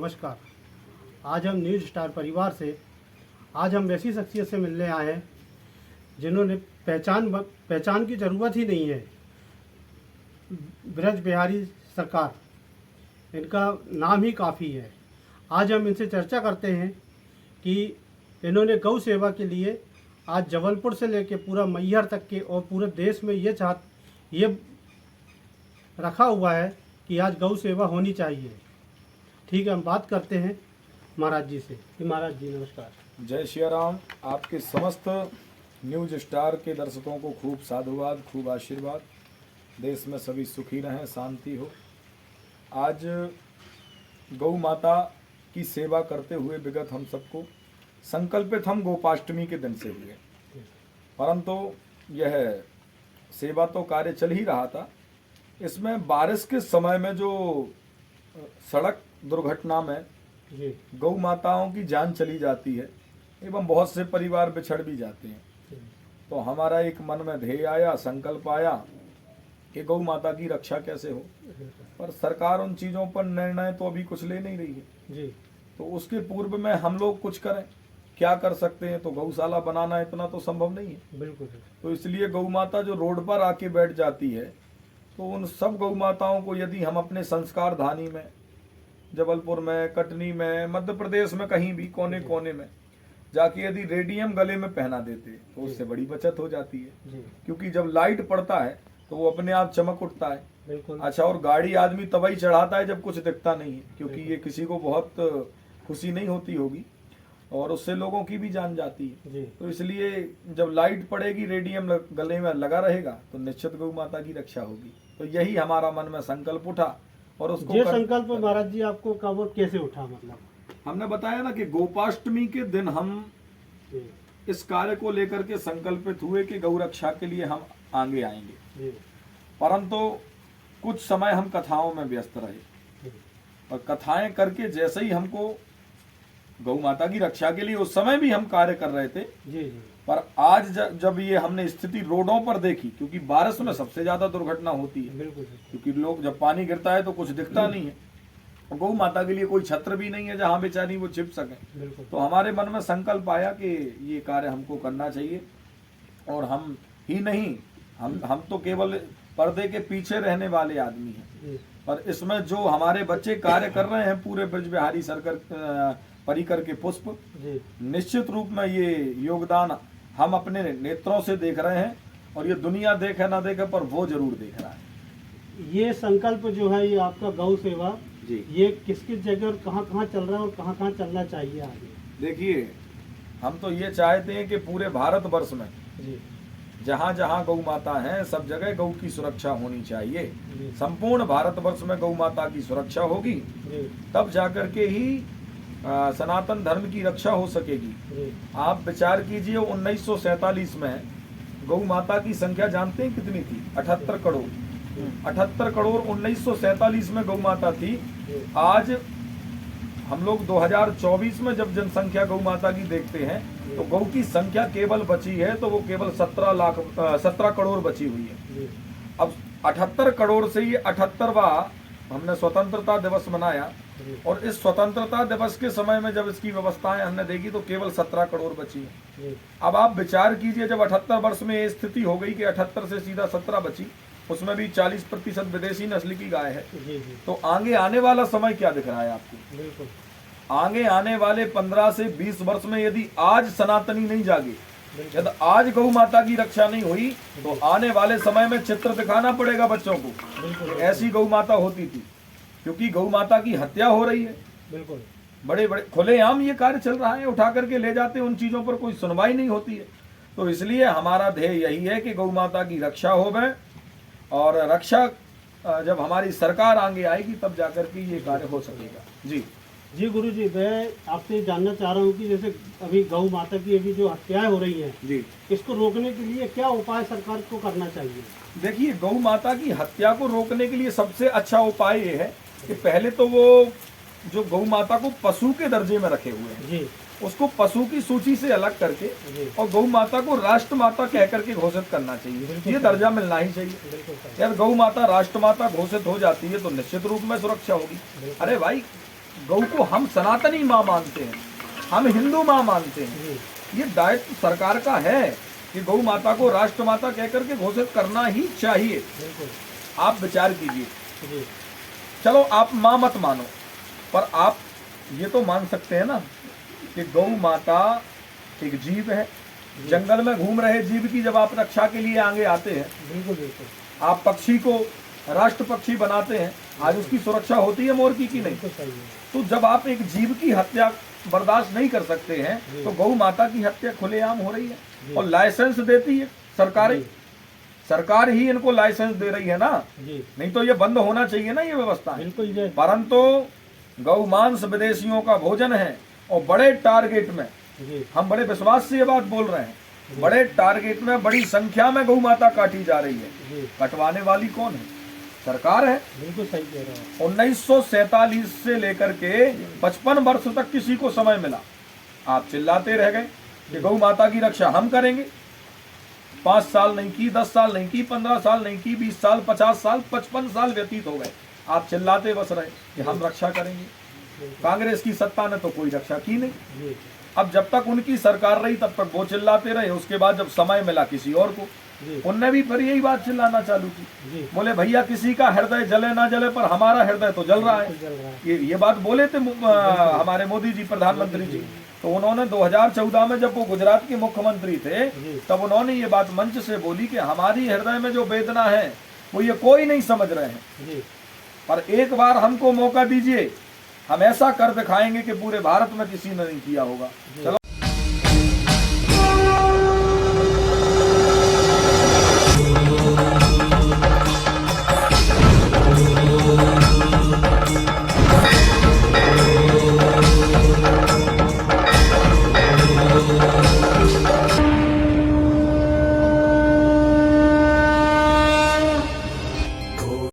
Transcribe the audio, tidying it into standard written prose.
नमस्कार। आज हम न्यूज़ स्टार परिवार से आज हम ऐसी शख्सियत से मिलने आए हैं जिन्होंने पहचान की ज़रूरत ही नहीं है। ब्रज बिहारी सरकार, इनका नाम ही काफ़ी है। आज हम इनसे चर्चा करते हैं कि इन्होंने गौ सेवा के लिए आज जबलपुर से लेकर पूरा मैहर तक के और पूरे देश में ये रखा हुआ है कि आज गौ सेवा होनी चाहिए। ठीक है, हम बात करते हैं महाराज जी से। महाराज जी नमस्कार। जय श्री राम। आपके समस्त न्यूज स्टार के दर्शकों को खूब साधुवाद, खूब आशीर्वाद। देश में सभी सुखी रहें, शांति हो। आज गौ माता की सेवा करते हुए विगत हम सबको संकल्पित हम गोपाष्टमी के दिन से हुए, परंतु यह सेवा तो कार्य चल ही रहा था। इसमें बारिश के समय में जो सड़क दुर्घटना में गौ माताओं की जान चली जाती है एवं बहुत से परिवार बिछड़ भी जाते हैं, तो हमारा एक मन में ध्येय आया, संकल्प आया कि गौ माता की रक्षा कैसे हो। पर सरकार उन चीज़ों पर निर्णय तो अभी कुछ ले नहीं रही है जी। तो उसके पूर्व में हम लोग कुछ करें, क्या कर सकते हैं? तो गौशाला बनाना इतना तो संभव नहीं है। बिल्कुल। तो इसलिए गौ माता जो रोड पर आके बैठ जाती है, तो उन सब गौ माताओं को यदि हम अपने संस्कार धानी में, जबलपुर में, कटनी में, मध्य प्रदेश में, कहीं भी कोने कोने में जाके यदि रेडियम गले में पहना देते तो उससे बड़ी बचत हो जाती है। क्योंकि जब लाइट पड़ता है तो वो अपने आप चमक उठता है। बिल्कुल। अच्छा, और गाड़ी आदमी तभी चढ़ाता है जब कुछ दिखता नहीं है, क्योंकि ये किसी को बहुत खुशी नहीं होती होगी और उससे लोगों की भी जान जाती है। तो इसलिए जब लाइट पड़ेगी, रेडियम गले में लगा रहेगा, तो निश्चित गौ माता की रक्षा होगी। तो यही हमारा मन में संकल्प उठा और उसको ये संकल्प महाराज जी आपको कब कैसे उठा? मतलब हमने बताया ना कि गोपाष्टमी के दिन हम इस कार्य को लेकर के संकल्पित हुए कि गौ रक्षा के लिए हम आगे आएंगे। परंतु कुछ समय हम कथाओं में व्यस्त रहे और कथाएं करके जैसे ही हमको गौ माता की रक्षा के लिए उस समय भी हम कार्य कर रहे थे जी। पर आज जब ये हमने स्थिति रोडों पर देखी, क्योंकि बारिश में सबसे ज्यादा दुर्घटना होती है। बिल्कुल। क्योंकि लोग जब पानी गिरता है तो कुछ दिखता नहीं है, गौ माता के लिए कोई छत्र भी नहीं है जहाँ बेचारी वो छिप सके। तो हमारे मन में संकल्प आया कि ये कार्य हमको करना चाहिए। और हम ही नहीं, हम तो केवल पर्दे के पीछे रहने वाले आदमी हैं, पर इसमें जो हमारे बच्चे कार्य कर रहे हैं पूरे ब्रज बिहारी सरकार परिकर के पुष्प, निश्चित रूप में ये योगदान हम अपने नेत्रों से देख रहे हैं और ये दुनिया देखे ना देखे पर वो जरूर देख रहा है। ये संकल्प जो है, ये आपका गौ सेवा जी, ये किस किस जगह और कहाँ कहाँ चल रहा है और कहाँ कहाँ चलना चाहिए आगे? देखिए, हम तो ये चाहते हैं कि पूरे भारतवर्ष में जी जहाँ जहाँ गौ माता है सब जगह गौ की सुरक्षा होनी चाहिए। संपूर्ण भारतवर्ष में गौ माता की सुरक्षा होगी, तब जाकर के ही सनातन धर्म की रक्षा हो सकेगी। आप विचार कीजिए, 1947 में गौ माता की संख्या जानते हैं कितनी थी? 78 करोड़। 78 करोड़ 1947 में गौ माता थी। आज हम लोग 2024 में जब जनसंख्या गौ माता की देखते हैं तो गौ की संख्या केवल बची है तो वो केवल 17 करोड़ बची हुई है। अब 78 करोड़ से ये 78वां हमने स्वतंत्रता दिवस मनाया और इस स्वतंत्रता दिवस के समय में जब इसकी व्यवस्थाएं हमने देखी तो केवल 17 करोड़ बची है। अब आप विचार कीजिए, जब 78 वर्ष में ये स्थिति हो गई कि 78 से सीधा 17 बची, उसमें भी 40% विदेशी नस्ल की गाय है, तो आगे आने वाला समय क्या दिख रहा है आपको? बिल्कुल। आगे आने वाले 15 से 20 वर्ष में यदि आज सनातनी नहीं जागे, यदि आज गौ माता की रक्षा नहीं हुई, तो आने वाले समय में चित्र दिखाना पड़ेगा बच्चों को, ऐसी गौ माता होती थी। क्योंकि गौ माता की हत्या हो रही है। बिल्कुल। बड़े बड़े खुलेआम ये कार्य चल रहा है, उठा करके ले जाते हैं, उन चीजों पर कोई सुनवाई नहीं होती है। तो इसलिए हमारा ध्येय यही है कि गौ माता की रक्षा होवे और रक्षा जब हमारी सरकार आगे आएगी तब जाकर के ये कार्य हो सकेगा। जी जी गुरु जी, मैं आपसे जानना चाह रहा हूँ कि जैसे अभी गौ माता की अभी जो हत्याएं हो रही हैं जी, इसको रोकने के लिए क्या उपाय सरकार को करना चाहिए? देखिए, गौ माता की हत्या को रोकने के लिए सबसे अच्छा उपाय ये है कि पहले तो वो जो गौ माता को पशु के दर्जे में रखे हुए हैं जी, उसको पशु की सूची से अलग करके और गौ माता को राष्ट्र माता कह करके घोषित करना चाहिए। ये दर्जा मिलना ही चाहिए। यार, गौ माता राष्ट्र माता घोषित हो जाती है तो निश्चित रूप में सुरक्षा होगी। अरे भाई, गौ को हम सनातनी माँ मानते हैं, हम हिंदू माँ मानते हैं। जी ये दायित्व सरकार का है कि गौ माता को राष्ट्र माता कहकर के घोषित करना ही चाहिए। बिल्कुल। आप विचार कीजिए, जी चलो आप माँ मत मानो, पर आप ये तो मान सकते हैं ना कि गौ माता एक जीव है। जंगल में घूम रहे जीव की जब आप रक्षा के लिए आगे आते हैं, बिल्कुल बिल्कुल आप पक्षी को राष्ट्र पक्षी बनाते हैं, आज उसकी सुरक्षा होती है मोर की नहीं? बिल्कुल सही है। तो जब आप एक जीव की हत्या बर्दाश्त नहीं कर सकते हैं, तो गौ माता की हत्या खुलेआम हो रही है और लाइसेंस देती है सरकार ही। सरकार ही इनको लाइसेंस दे रही है ना, जी नहीं तो ये बंद होना चाहिए ना ये व्यवस्था। बिल्कुल जी परंतु गौ मांस विदेशियों का भोजन है और बड़े टारगेट में, जी हम बड़े विश्वास से ये बात बोल रहे हैं, बड़े टारगेट में बड़ी संख्या में गौ माता काटी जा रही है। जी कटवाने वाली कौन है? सरकार है। बिल्कुल सही कह रहे हैं। 1947 से लेकर के 55 वर्ष तक किसी को समय मिला, आप चिल्लाते रह गए कि गौ माता की रक्षा हम करेंगे। 5 साल नहीं की, 10 साल नहीं की, 15 साल नहीं की, 20 साल, 50 साल, 55 साल व्यतीत हो गए, आप चिल्लाते बस रहे कि हम रक्षा करेंगे। कांग्रेस की सत्ता ने तो कोई रक्षा की नहीं। जी अब जब तक उनकी सरकार रही तब तक वो चिल्लाते रहे, उसके बाद जब समय मिला किसी और को, जी उनने भी फिर यही बात चिल्लाना चालू की। जी बोले भैया किसी का हृदय जले ना जले पर हमारा हृदय तो जल रहा है। चल रहा है। ये बात बोले थे हमारे मोदी जी, प्रधानमंत्री जी। तो उन्होंने 2014 में जब वो गुजरात के मुख्यमंत्री थे, जी तब उन्होंने ये बात मंच से बोली कि हमारी हृदय में जो वेदना है वो ये कोई नहीं समझ रहे हैं, जी पर एक बार हमको मौका दीजिए, हम ऐसा कर दिखाएंगे कि पूरे भारत में किसी ने नहीं किया होगा। चलो